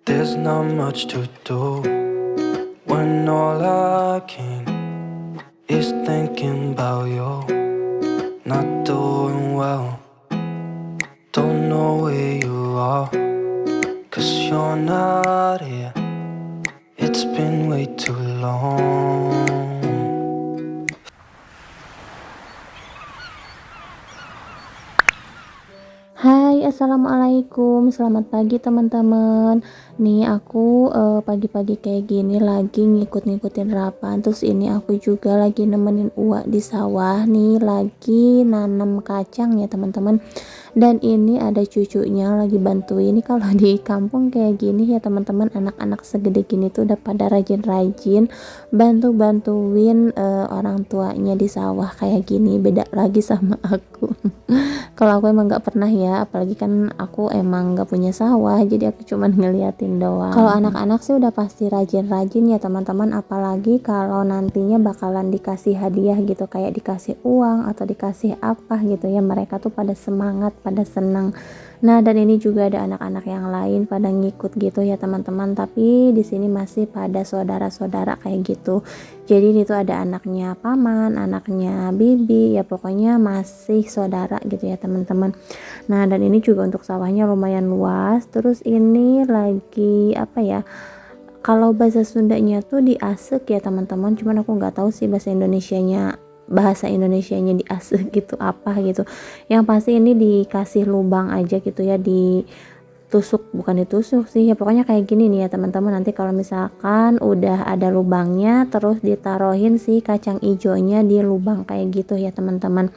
There's not much to do when all I can is thinking about you. Not doing well, don't know where you are, 'cause you're not here. It's been way too long. Hai, assalamualaikum, selamat pagi teman-teman. Nih aku pagi-pagi kayak gini lagi ngikut-ngikutin Rapan. Terus ini aku juga lagi nemenin Uwa di sawah nih, lagi nanam kacang ya teman-teman. Dan ini ada cucunya lagi bantuin. Ini kalau di kampung kayak gini ya teman-teman, anak-anak segede gini tuh udah pada rajin-rajin bantu-bantuin orang tuanya di sawah kayak gini. Beda lagi sama aku. Kalau aku emang nggak pernah ya, apalagi kan aku emang nggak punya sawah, jadi aku cuman ngeliatin doang. Kalau anak-anak sih udah pasti rajin-rajin ya teman-teman, apalagi kalau nantinya bakalan dikasih hadiah gitu, kayak dikasih uang atau dikasih apa gitu ya, mereka tuh pada semangat, pada senang. Nah, dan ini juga ada anak-anak yang lain pada ngikut gitu ya teman-teman, tapi di sini masih pada saudara-saudara kayak gitu. Jadi itu ada anaknya paman, anaknya bibi, ya pokoknya masih saudara gitu ya teman-teman. Nah, dan ini juga untuk sawahnya lumayan luas. Terus ini lagi apa ya? Kalau bahasa Sundanya tuh diasek ya teman-teman. Cuman aku nggak tahu sih bahasa Indonesianya diasek gitu apa gitu. Yang pasti ini dikasih lubang aja gitu ya, bukan ditusuk sih ya, pokoknya kayak gini nih ya teman-teman. Nanti kalau misalkan udah ada lubangnya, terus ditaruhin si kacang ijonya di lubang kayak gitu ya teman-teman.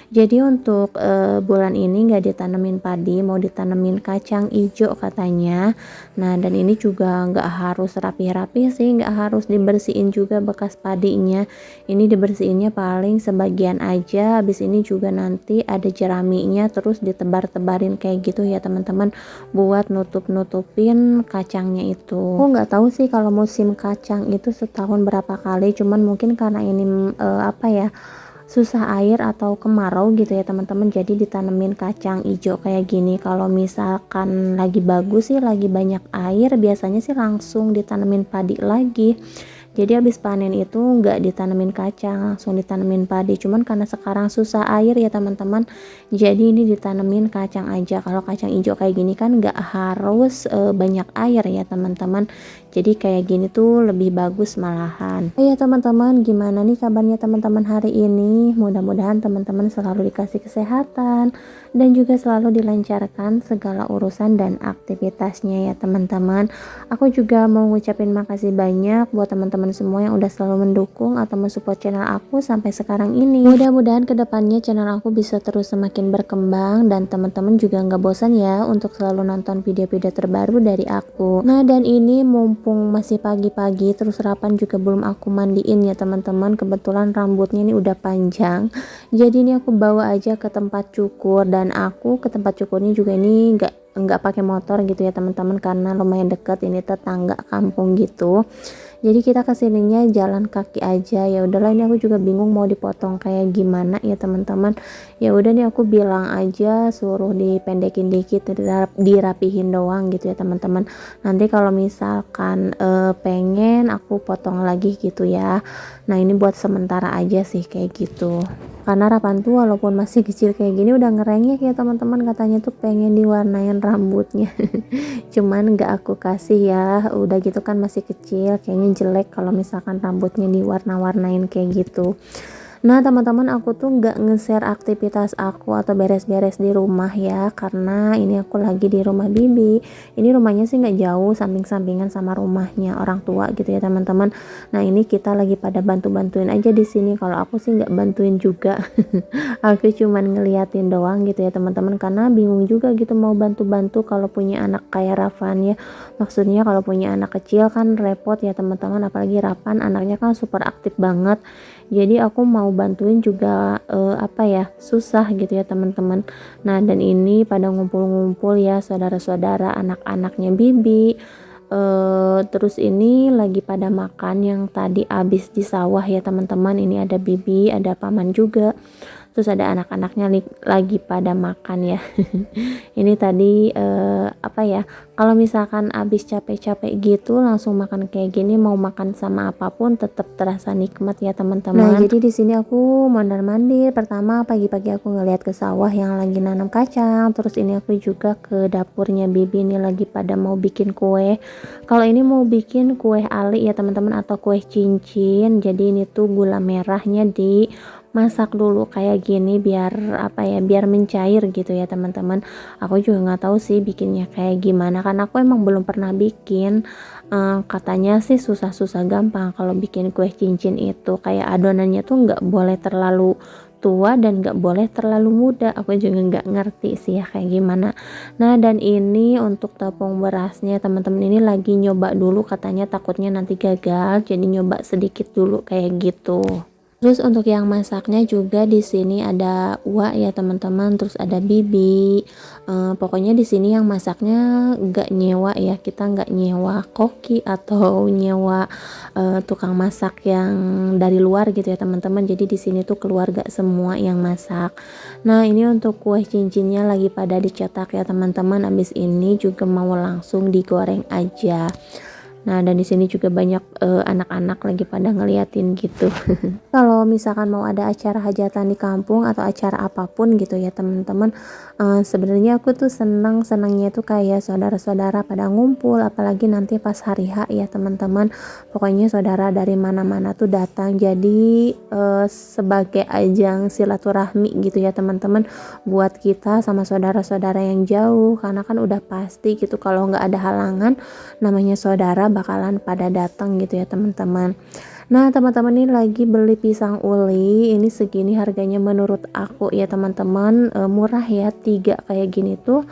Jadi untuk bulan ini nggak ditanemin padi, mau ditanemin kacang ijo katanya. Nah, dan ini juga nggak harus rapi-rapi sih, nggak harus dibersihin juga bekas padinya. Ini dibersihinnya paling sebagian aja. Habis ini juga nanti ada jeraminya, terus ditebar-tebarin kayak gitu ya teman-teman, buat nutup-nutupin kacangnya itu. Aku nggak tahu sih kalau musim kacang itu setahun berapa kali, cuman mungkin karena ini apa ya, susah air atau kemarau gitu ya teman-teman, jadi ditanemin kacang hijau kayak gini. Kalau misalkan lagi bagus sih, lagi banyak air, biasanya sih langsung ditanemin padi lagi. Jadi habis panen itu nggak ditanemin kacang, langsung ditanemin padi. Cuman karena sekarang susah air ya teman-teman, jadi ini ditanemin kacang aja. Kalau kacang hijau kayak gini kan nggak harus banyak air ya teman-teman, jadi kayak gini tuh lebih bagus malahan. Oh ya teman-teman, gimana nih kabarnya teman-teman hari ini? Mudah-mudahan teman-teman selalu dikasih kesehatan dan juga selalu dilancarkan segala urusan dan aktivitasnya ya teman-teman. Aku juga mau ngucapin makasih banyak buat teman-teman semua yang udah selalu mendukung atau mensupport channel aku sampai sekarang ini. Mudah-mudahan kedepannya channel aku bisa terus semakin berkembang, dan teman-teman juga nggak bosan ya untuk selalu nonton video-video terbaru dari aku. Nah, dan ini mumpung masih pagi-pagi, terus Rapan juga belum aku mandiin ya teman-teman. Kebetulan rambutnya ini udah panjang, jadi ini aku bawa aja ke tempat cukur, dan aku ke tempat cukurnya juga ini nggak pakai motor gitu ya teman-teman, karena lumayan dekat, ini tetangga kampung gitu. Jadi kita kesininya jalan kaki aja. Ya udahlah, ini aku juga bingung mau dipotong kayak gimana ya teman-teman. Ya udah nih aku bilang aja suruh dipendekin dikit, dirapihin doang gitu ya teman-teman. Nanti kalau misalkan pengen aku potong lagi gitu ya. Nah, ini buat sementara aja sih kayak gitu. Karena Rapan tuh walaupun masih kecil kayak gini udah ngerengek ya teman-teman, katanya tuh pengen diwarnain rambutnya. Cuman nggak aku kasih ya, udah gitu kan masih kecil, kayaknya jelek kalau misalkan rambutnya diwarna-warnain kayak gitu. Nah teman-teman, aku tuh nggak nge-share aktivitas aku atau beres-beres di rumah ya, karena ini aku lagi di rumah bibi. Ini rumahnya sih nggak jauh, samping-sampingan sama rumahnya orang tua gitu ya teman-teman. Nah, ini kita lagi pada bantu-bantuin aja di sini. Kalau aku sih nggak bantuin juga. Aku cuman ngeliatin doang gitu ya teman-teman, karena bingung juga gitu mau bantu-bantu kalau punya anak kayak Ravan ya. Maksudnya kalau punya anak kecil kan repot ya teman-teman, apalagi Ravan anaknya kan super aktif banget. Jadi aku mau bantuin juga apa ya, susah gitu ya teman-teman. Nah, dan ini pada ngumpul-ngumpul ya saudara-saudara anak-anaknya bibi. Terus ini lagi pada makan yang tadi habis di sawah ya teman-teman. Ini ada bibi, ada paman juga. terus ada anak-anaknya lagi pada makan ya. Ini tadi apa ya, kalau misalkan abis capek-capek gitu langsung makan kayak gini, mau makan sama apapun tetap terasa nikmat ya teman-teman. Nah jadi di sini aku mondar-mandir. Pertama pagi-pagi aku ngeliat ke sawah yang lagi nanam kacang, terus ini aku juga ke dapurnya bibi ini lagi pada mau bikin kue. Kalau ini mau bikin kue ali ya teman-teman, atau kue cincin. Jadi ini tuh gula merahnya dimasak dulu kayak gini biar apa ya, biar mencair gitu ya teman-teman. Aku juga nggak tahu sih bikinnya kayak gimana, karena aku emang belum pernah bikin. Katanya sih susah-susah gampang kalau bikin kue cincin itu, kayak adonannya tuh nggak boleh terlalu tua dan nggak boleh terlalu muda. Aku juga nggak ngerti sih ya kayak gimana. Nah dan ini untuk tepung berasnya teman-teman, ini lagi nyoba dulu, katanya takutnya nanti gagal, jadi nyoba sedikit dulu kayak gitu. Terus untuk yang masaknya juga di sini ada Uwa ya teman-teman, terus ada Bibi. Pokoknya di sini yang masaknya nggak nyewa ya, kita nggak nyewa koki atau nyewa tukang masak yang dari luar gitu ya teman-teman. Jadi di sini tuh keluarga semua yang masak. Nah ini untuk kue cincinnya lagi pada dicetak ya teman-teman. Abis ini juga mau langsung digoreng aja. Nah dan di sini juga banyak anak-anak lagi pada ngeliatin gitu. Kalau misalkan mau ada acara hajatan di kampung atau acara apapun gitu ya teman-teman, sebenarnya aku tuh senangnya tuh kayak saudara-saudara pada ngumpul, apalagi nanti pas hari H ya teman-teman. Pokoknya saudara dari mana-mana tuh datang, jadi sebagai ajang silaturahmi gitu ya teman-teman, buat kita sama saudara-saudara yang jauh, karena kan udah pasti gitu kalau nggak ada halangan namanya saudara bakalan pada datang gitu ya teman-teman. Nah teman-teman ini lagi beli pisang uli, ini segini harganya menurut aku ya teman-teman, murah ya, 3 kayak gini tuh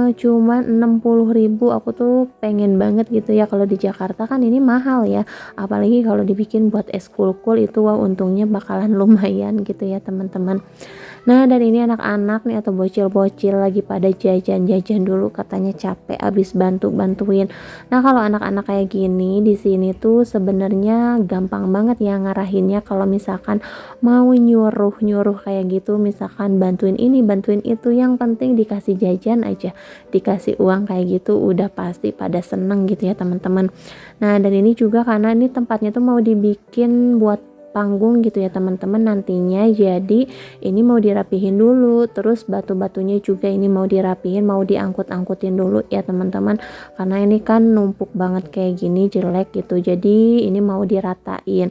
cuman 60.000. Aku tuh pengen banget gitu ya, kalau di Jakarta kan ini mahal ya, apalagi kalau dibikin buat es kulkul itu wah untungnya bakalan lumayan gitu ya teman-teman. Nah dan ini anak-anak nih atau bocil-bocil lagi pada jajan-jajan dulu, katanya capek abis bantuin. Nah kalau anak-anak kayak gini di sini tuh sebenarnya gampang banget ya ngarahinnya. Kalau misalkan mau nyuruh kayak gitu, misalkan bantuin ini bantuin itu, yang penting dikasih jajan aja, dikasih uang kayak gitu udah pasti pada seneng gitu ya teman-teman. Nah dan ini juga karena ini tempatnya tuh mau dibikin buat panggung gitu ya teman-teman nantinya, jadi ini mau dirapihin dulu, terus batu-batunya juga ini mau dirapihin, mau diangkut-angkutin dulu ya teman-teman, karena ini kan numpuk banget kayak gini jelek gitu, jadi ini mau diratain.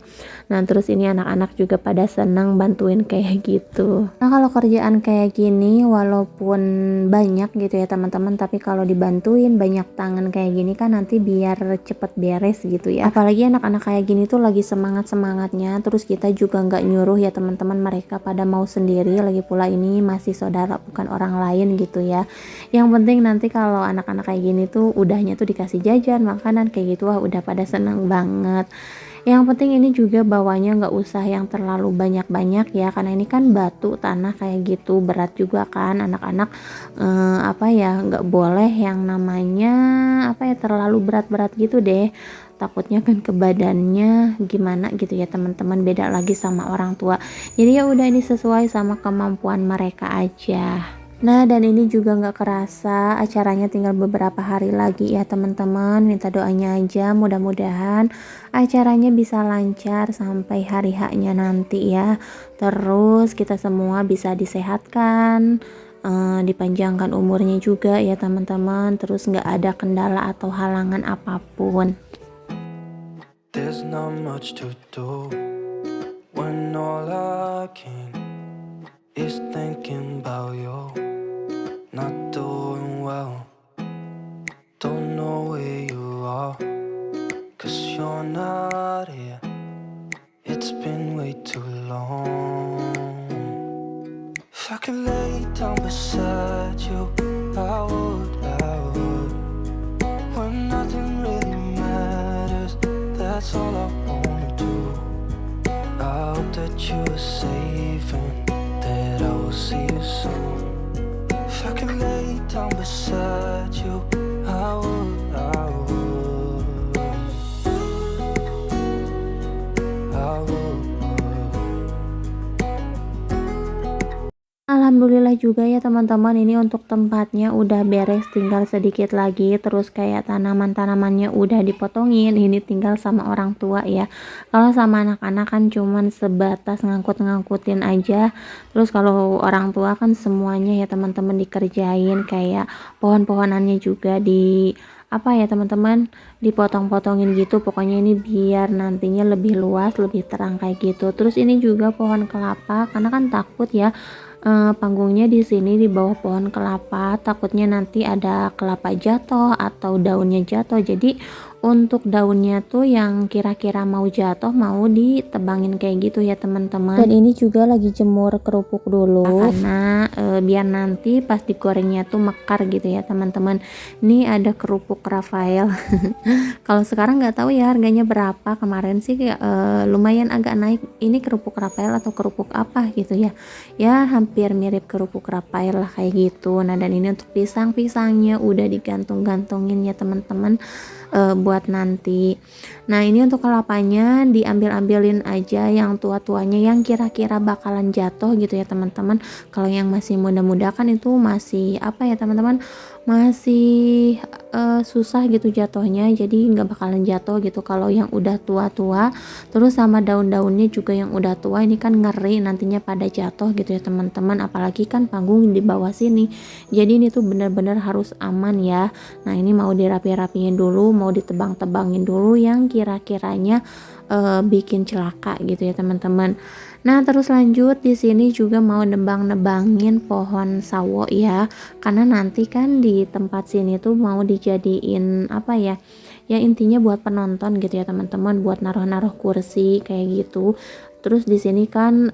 Nah terus ini anak-anak juga pada senang bantuin kayak gitu. Nah kalau kerjaan kayak gini walaupun banyak gitu ya teman-teman, tapi kalau dibantuin banyak tangan kayak gini kan nanti biar cepet beres gitu ya, apalagi anak-anak kayak gini tuh lagi semangatnya, terus kita juga nggak nyuruh ya teman-teman, mereka pada mau sendiri, lagi pula ini masih saudara bukan orang lain gitu ya. Yang penting nanti kalau anak-anak kayak gini tuh udahnya tuh dikasih jajan makanan kayak gitu, wah udah pada seneng banget. Yang penting ini juga bawanya nggak usah yang terlalu banyak-banyak ya, karena ini kan batu tanah kayak gitu, berat juga kan anak-anak, apa ya, nggak boleh yang namanya apa ya terlalu berat-berat gitu deh, takutnya kan ke badannya gimana gitu ya teman-teman, beda lagi sama orang tua. Jadi ya udah, ini sesuai sama kemampuan mereka aja. Nah dan ini juga nggak kerasa acaranya tinggal beberapa hari lagi ya teman-teman. Minta doanya aja, mudah-mudahan acaranya bisa lancar sampai hari H-nya nanti ya. Terus kita semua bisa disehatkan, dipanjangkan umurnya juga ya teman-teman. Terus nggak ada kendala atau halangan apapun. There's not much to do when all I can is thinking about you. Not doing well, don't know where you are, 'cause you're not here. It's been way too long. If I could lay down beside you, I would. When nothing really matters, that's all I wanna do. I hope that you are safe and that I will see you soon. If I could lay down beside you, I would. alhamdulillah juga ya teman-teman, ini untuk tempatnya udah beres, tinggal sedikit lagi. Terus kayak tanaman-tanamannya udah dipotongin, ini tinggal sama orang tua ya. Kalau sama anak-anak kan cuman sebatas ngangkut-ngangkutin aja. Terus kalau orang tua kan semuanya ya teman-teman dikerjain, kayak pohon-pohonannya juga di apa ya teman-teman, dipotong-potongin gitu. Pokoknya ini biar nantinya lebih luas, lebih terang kayak gitu. Terus ini juga pohon kelapa, karena kan takut ya panggungnya di sini di bawah pohon kelapa, takutnya nanti ada kelapa jatuh atau daunnya jatuh. Jadi untuk daunnya tuh yang kira-kira mau jatuh mau ditebangin kayak gitu ya teman-teman. Dan ini juga lagi jemur kerupuk dulu karena biar nanti pas digorengnya tuh mekar gitu ya teman-teman. Ini ada kerupuk Rafael. Kalau sekarang nggak tahu ya harganya berapa. Kemarin sih lumayan agak naik. Ini kerupuk Rafael atau kerupuk apa gitu ya. Ya hampir mirip kerupuk Rafael lah kayak gitu. Nah dan ini untuk pisang-pisangnya udah digantung-gantungin ya teman-teman, buat nanti. Nah ini untuk kelapanya diambil-ambilin aja yang tua-tuanya, yang kira-kira bakalan jatuh gitu ya teman-teman. Kalau yang masih muda-muda kan itu masih apa ya teman-teman, masih susah gitu jatuhnya, jadi nggak bakalan jatuh gitu. Kalau yang udah tua-tua, terus sama daun-daunnya juga yang udah tua, ini kan ngeri nantinya pada jatuh gitu ya teman-teman. Apalagi kan panggung di bawah sini, jadi ini tuh benar-benar harus aman ya. Nah ini mau dirapi-rapiin dulu, mau ditebang-tebangin dulu yang kira-kiranya bikin celaka gitu ya teman-teman. Nah terus lanjut di sini juga mau nebang-nebangin pohon sawo ya, karena nanti kan di tempat sini tuh mau dijadiin apa ya, ya intinya buat penonton gitu ya teman-teman, buat naruh-naruh kursi kayak gitu. Terus di sini kan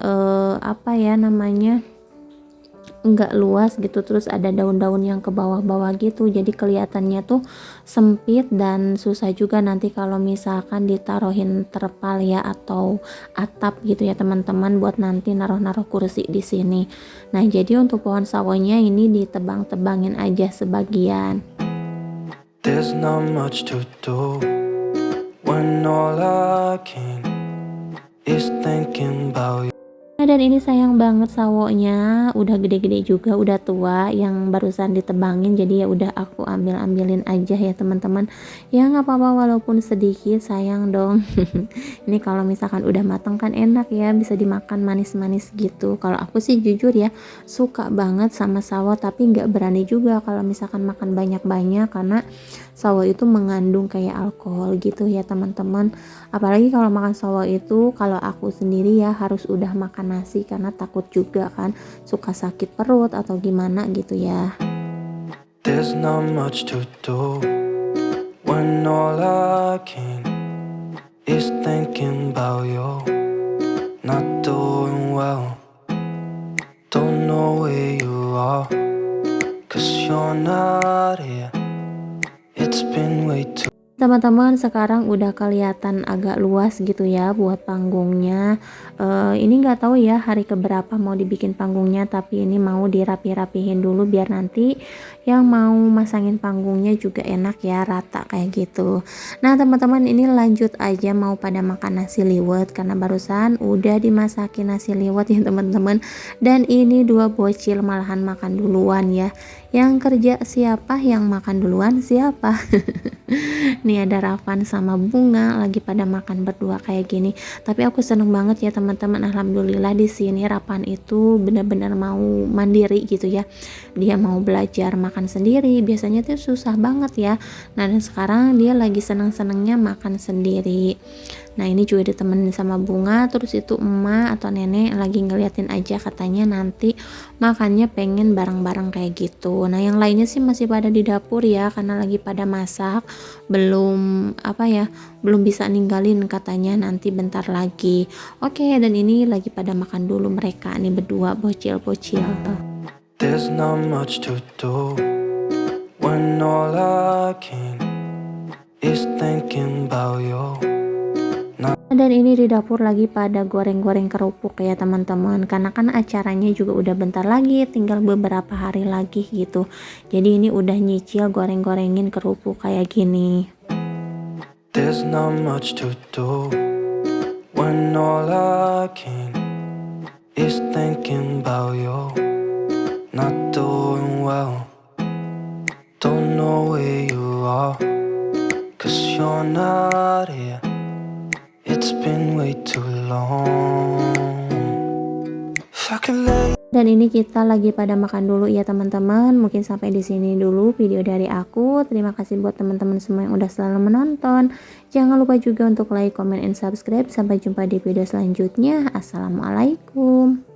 apa ya namanya, enggak luas gitu, terus ada daun-daun yang ke bawah-bawah gitu, jadi kelihatannya tuh sempit dan susah juga nanti kalau misalkan ditaruhin terpal ya atau atap gitu ya teman-teman, buat nanti naruh-naruh kursi di sini. Nah jadi untuk pohon sawonya ini ditebang-tebangin aja sebagian. There's not much to do when all I can is thinking about you. Nah dan ini sayang banget sawonya, udah gede-gede juga, udah tua, yang barusan ditebangin, jadi ya udah aku ambilin aja ya teman-teman. Ya nggak apa-apa walaupun sedikit, sayang dong. Ini kalau misalkan udah matang kan enak ya, bisa dimakan manis-manis gitu. Kalau aku sih jujur ya suka banget sama sawo, tapi nggak berani juga kalau misalkan makan banyak-banyak, karena sawo itu mengandung kayak alkohol gitu ya teman-teman. Apalagi kalau makan sawo itu, kalau aku sendiri ya harus udah makan nasi, karena takut juga kan suka sakit perut atau gimana gitu ya. There's not much to do when all I can is thinking about you. Not doing well, don't know where you are, 'cause you're not here. It's been way too. Teman-teman sekarang udah kelihatan agak luas gitu ya buat panggungnya. Ini nggak tahu ya hari keberapa mau dibikin panggungnya, tapi ini mau dirapi-rapihin dulu biar nanti yang mau masangin panggungnya juga enak ya, rata kayak gitu. Nah teman-teman ini lanjut aja mau pada makan nasi liwet, karena barusan udah dimasakin nasi liwet ya teman-teman. Dan ini dua bocil malahan makan duluan ya. Yang kerja siapa, yang makan duluan siapa? Nih ada Rafan sama Bunga lagi pada makan berdua kayak gini. Tapi aku seneng banget ya teman-teman, alhamdulillah di sini Rafan itu benar-benar mau mandiri gitu ya. Dia mau belajar makan sendiri, biasanya tuh susah banget ya. Nah dan sekarang dia lagi seneng-senengnya makan sendiri. Nah ini juga ditemenin sama Bunga, terus itu emak atau nenek lagi ngeliatin aja, katanya nanti makannya pengen bareng-bareng kayak gitu. Nah yang lainnya sih masih pada di dapur ya, karena lagi pada masak, belum apa ya, belum bisa ninggalin katanya nanti bentar lagi. Oke, dan ini lagi pada makan dulu mereka nih berdua bocil-bocil. There's not much to do when all I can is thinking about you. Dan ini di dapur lagi pada goreng-goreng kerupuk ya teman-teman, karena kan acaranya juga udah bentar lagi, tinggal beberapa hari lagi gitu. Jadi ini udah nyicil goreng-gorengin kerupuk kayak gini. There's not much to do when all I can is thinking about you. not doing well. Don't know where you are, 'cause you're not here. It's been way too long. If I could lay. Dan ini kita lagi pada makan dulu ya teman-teman. Mungkin sampai di sini dulu video dari aku. Terima kasih buat teman-teman semua yang udah selalu menonton. Jangan lupa juga untuk like, comment, and subscribe. Sampai jumpa di video selanjutnya. Assalamualaikum.